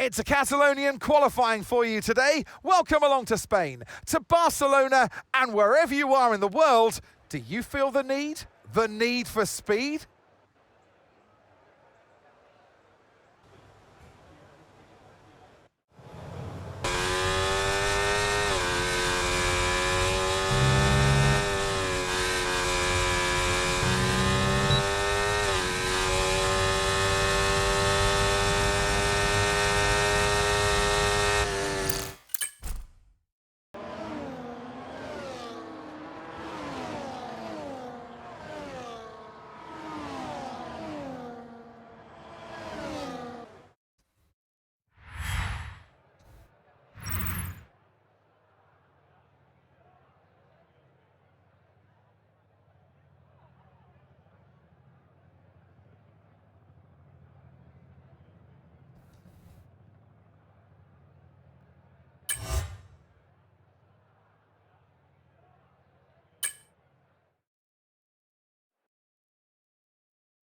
It's a Catalonian qualifying for you today. Welcome along to Spain, to Barcelona, and wherever you are in the world, do you feel the need? The need for speed?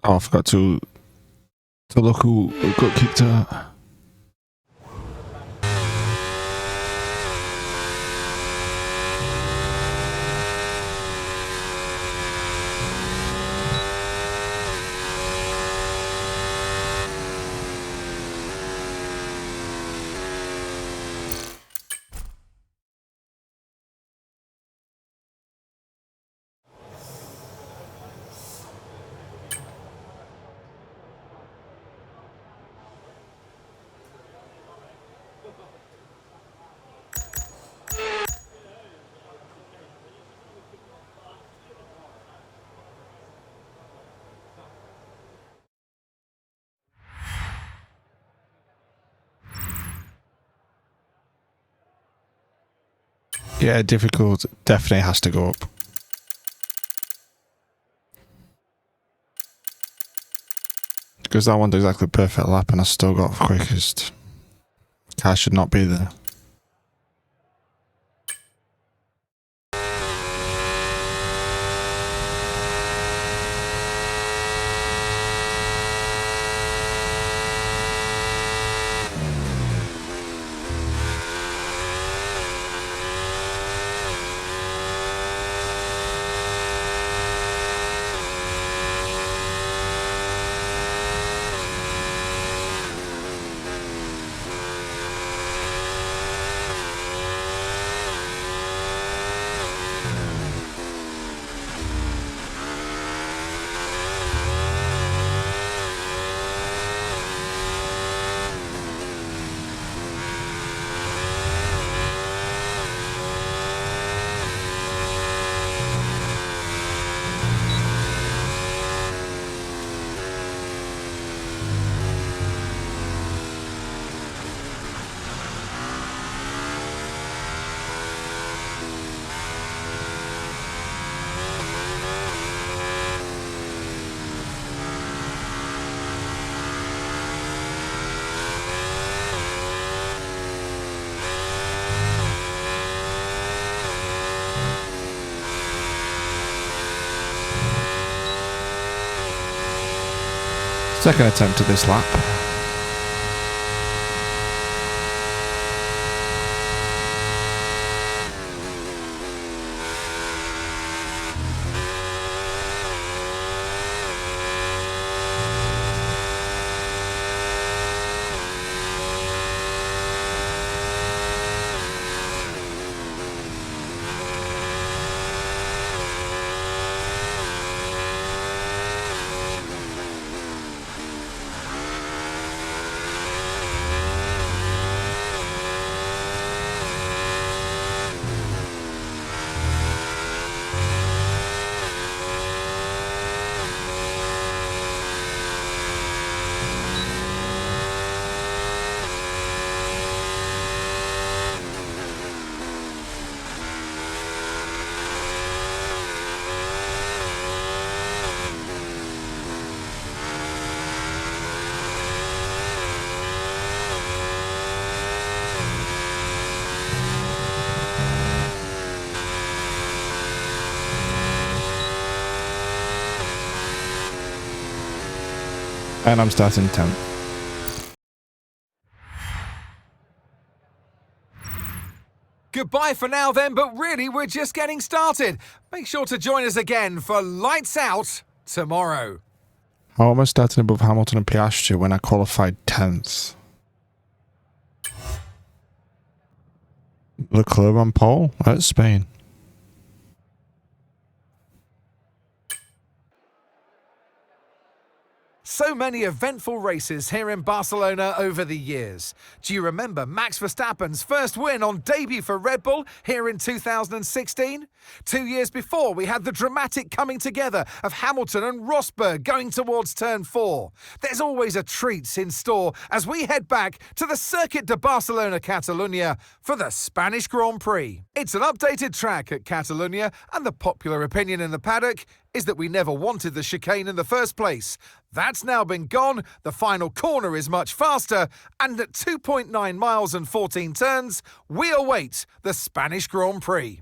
Oh, I forgot to look who got kicked out. Yeah, difficult definitely has to go up. Because that one's exactly the perfect lap and I still got quickest. Car should not be there. Second attempt at this lap. And I'm starting 10th. Goodbye for now then, but really we're just getting started. Make sure to join us again for Lights Out tomorrow. How am I starting above Hamilton and Piastri when I qualified 10th? Leclerc on pole at Spain. So many eventful races here in Barcelona over the years. Do you remember Max Verstappen's first win on debut for Red Bull here in 2016? 2 years before, we had the dramatic coming together of Hamilton and Rosberg going towards turn 4. There's always a treat in store as we head back to the Circuit de Barcelona Catalunya for the Spanish Grand Prix. It's an updated track at Catalunya, and the popular opinion in the paddock is that we never wanted the chicane in the first place. That's now been gone, the final corner is much faster, and at 2.9 miles and 14 turns, we await the Spanish Grand Prix.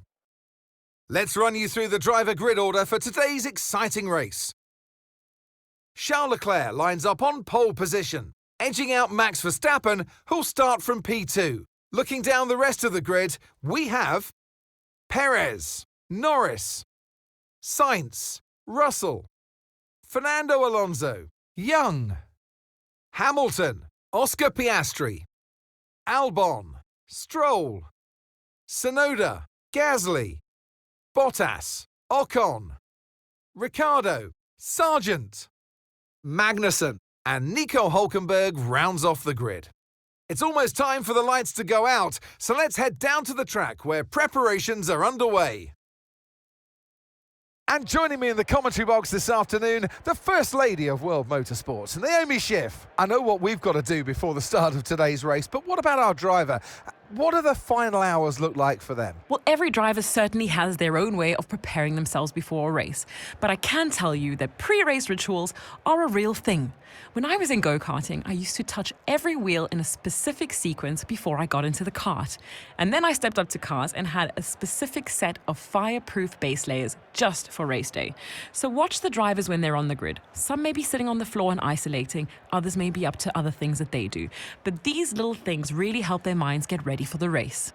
Let's run you through the driver grid order for today's exciting race. Charles Leclerc lines up on pole position, edging out Max Verstappen, who'll start from P2. Looking down the rest of the grid, we have Perez, Norris, Sainz, Russell, Fernando Alonso, Young, Hamilton, Oscar Piastri, Albon, Stroll, Tsunoda, Gasly, Bottas, Ocon, Ricciardo, Sargent, Magnussen, and Nico Hülkenberg rounds off the grid. It's almost time for the lights to go out, so let's head down to the track where preparations are underway. And joining me in the commentary box this afternoon, the First Lady of World Motorsports, Naomi Schiff. I know what we've got to do before the start of today's race, but what about our driver? What do the final hours look like for them? Well, every driver certainly has their own way of preparing themselves before a race. But I can tell you that pre-race rituals are a real thing. When I was in go-karting, I used to touch every wheel in a specific sequence before I got into the kart. And then I stepped up to cars and had a specific set of fireproof base layers just for race day. So watch the drivers when they're on the grid. Some may be sitting on the floor and isolating, others may be up to other things that they do. But these little things really help their minds get ready for the race.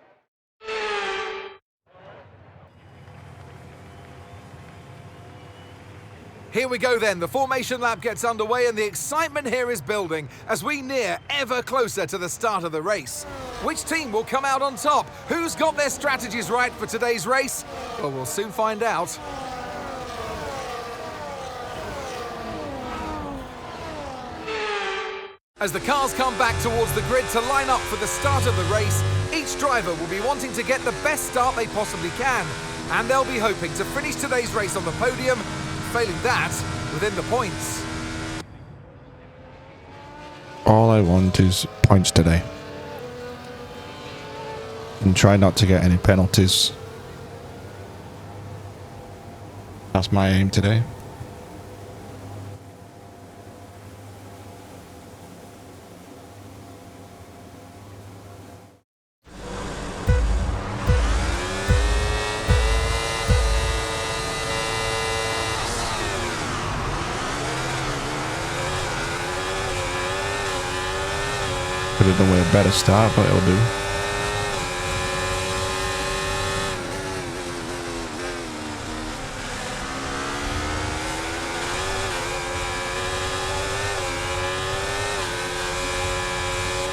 Here we go then, the formation lap gets underway and the excitement here is building as we near ever closer to the start of the race. Which team will come out on top? Who's got their strategies right for today's race? Well, we'll soon find out. As the cars come back towards the grid to line up for the start of the race, each driver will be wanting to get the best start they possibly can, and they'll be hoping to finish today's race on the podium, failing that, within the points. All I want is points today. And try not to get any penalties. That's my aim today. Could have done with a better start, but it'll do.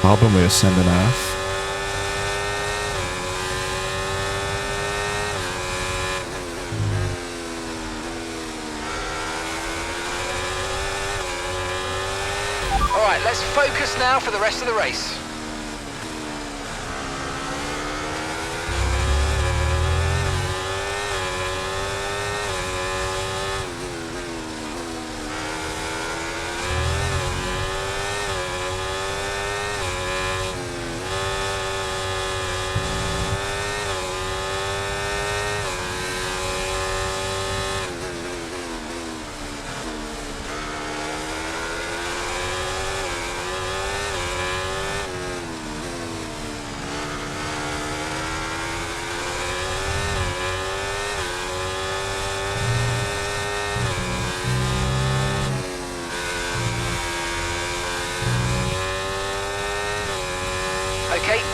Album we're sending off. All right, let's focus now for the rest of the race.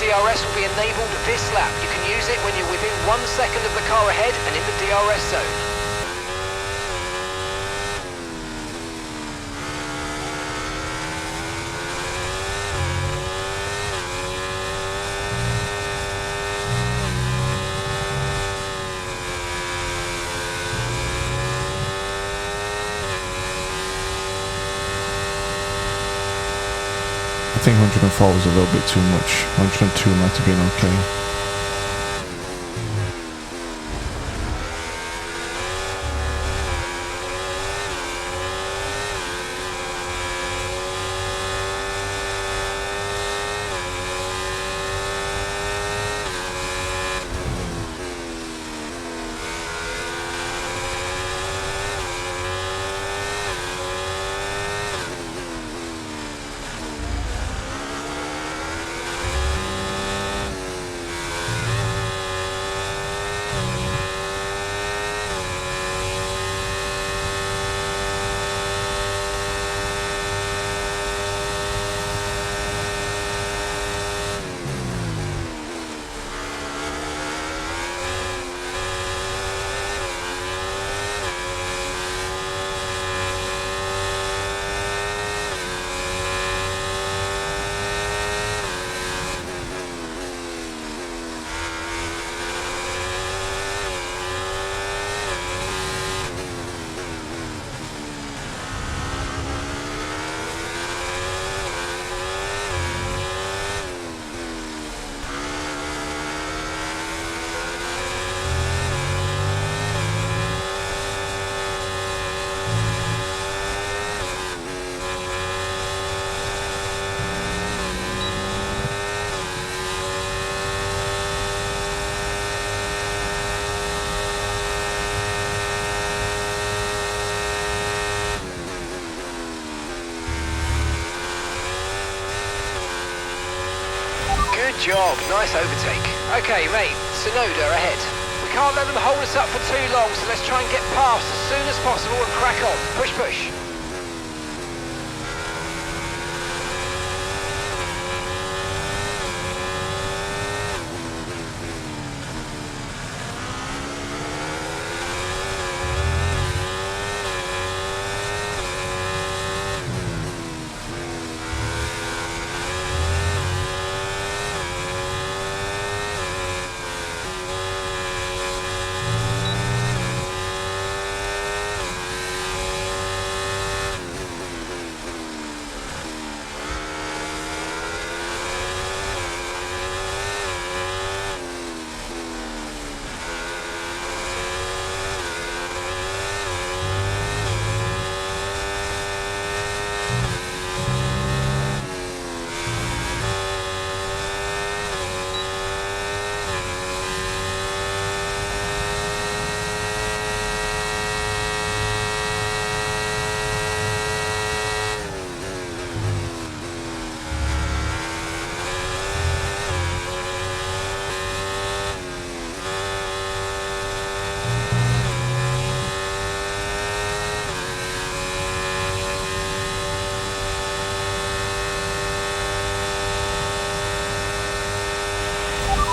DRS will be enabled this lap. You can use it when you're within 1 second of the car ahead and in the DRS zone. I think 104 was a little bit too much. 102 might have been okay. Good job, nice overtake. Okay, mate, Tsunoda ahead. We can't let them hold us up for too long, so let's try and get past as soon as possible and crack on. Push, push.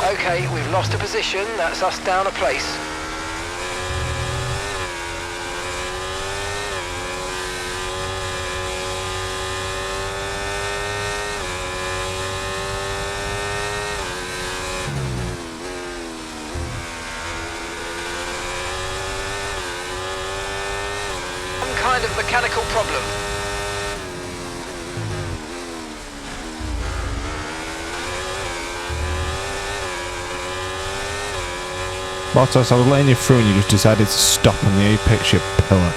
Okay, we've lost a position, that's us down a place. Some kind of mechanical problem. Bottas, I was letting you through and you just decided to stop on the apex, you pillar.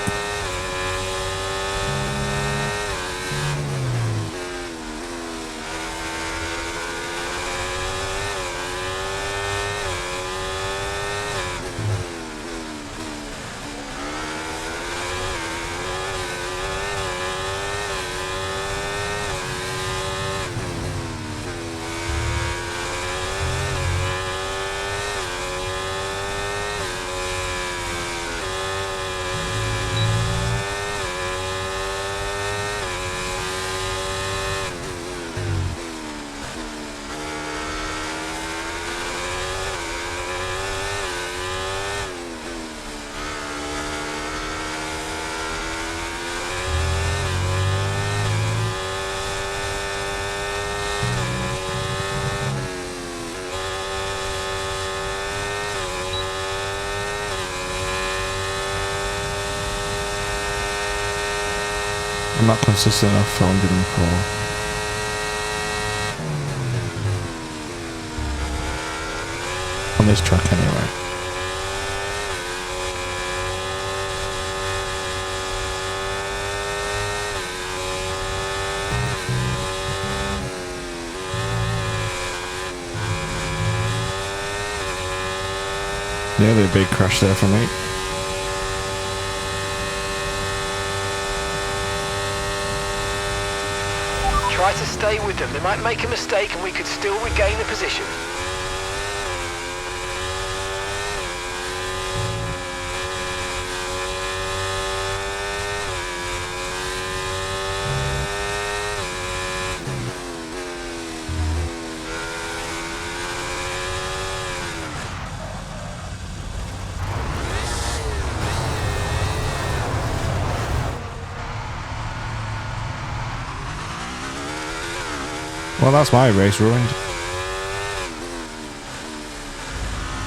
I'm not consistent enough for 104. On this track anyway. Nearly a big crash there for me. Try to stay with them. They might make a mistake and we could still regain the position. Well, that's my race ruined.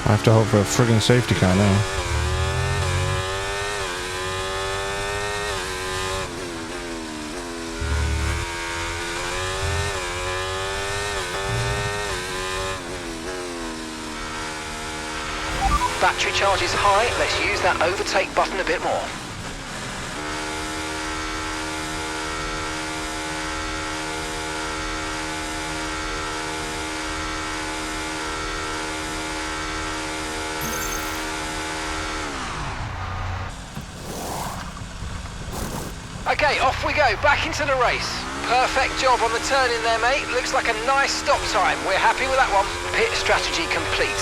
I have to hope for a friggin' safety car now. Battery charge is high. Let's use that overtake button a bit more. Okay, off we go, back into the race. Perfect job on the turn in there, mate. Looks like a nice stop time. We're happy with that one. Pit strategy complete.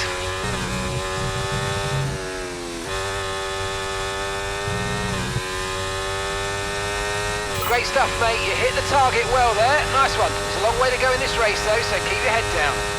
Great stuff, mate. You hit the target well there. Nice one. It's a long way to go in this race, though, so keep your head down.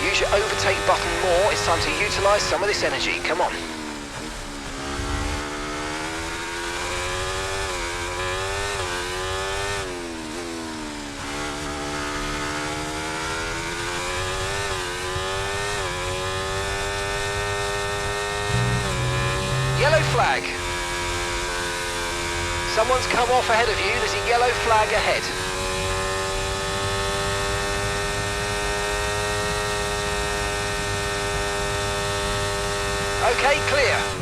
Use your overtake button more. It's time to utilise some of this energy. Come on. Yellow flag. Someone's come off ahead of you. There's a yellow flag ahead. Okay, clear.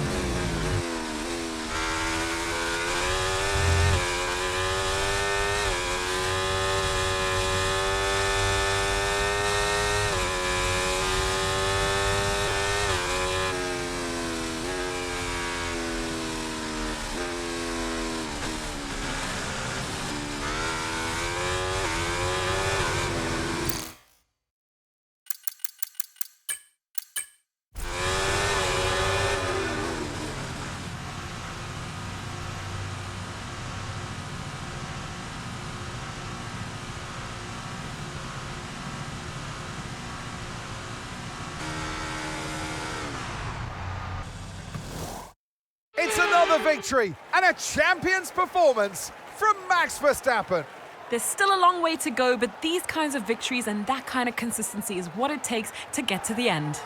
It's another victory and a champion's performance from Max Verstappen. There's still a long way to go, but these kinds of victories and that kind of consistency is what it takes to get to the end.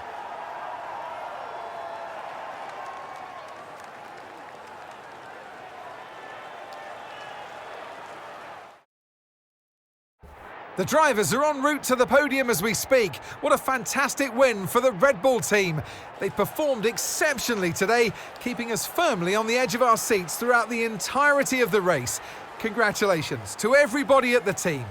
The drivers are en route to the podium as we speak. What a fantastic win for the Red Bull team. They performed exceptionally today, keeping us firmly on the edge of our seats throughout the entirety of the race. Congratulations to everybody at the team.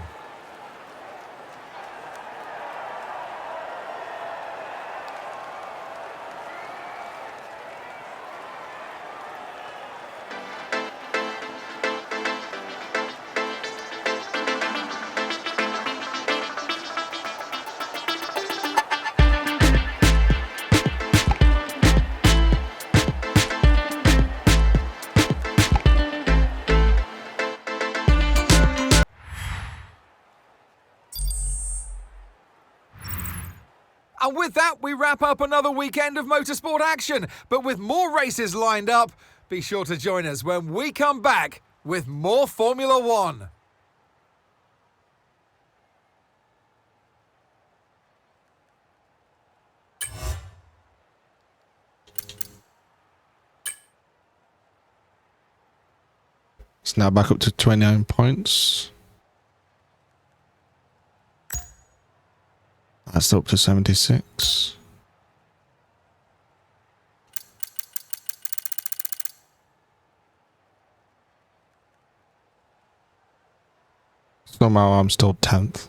And with that, we wrap up another weekend of motorsport action. But with more races lined up, be sure to join us when we come back with more Formula One. It's now back up to 29 points. That's up to 76. Somehow I'm still 10th.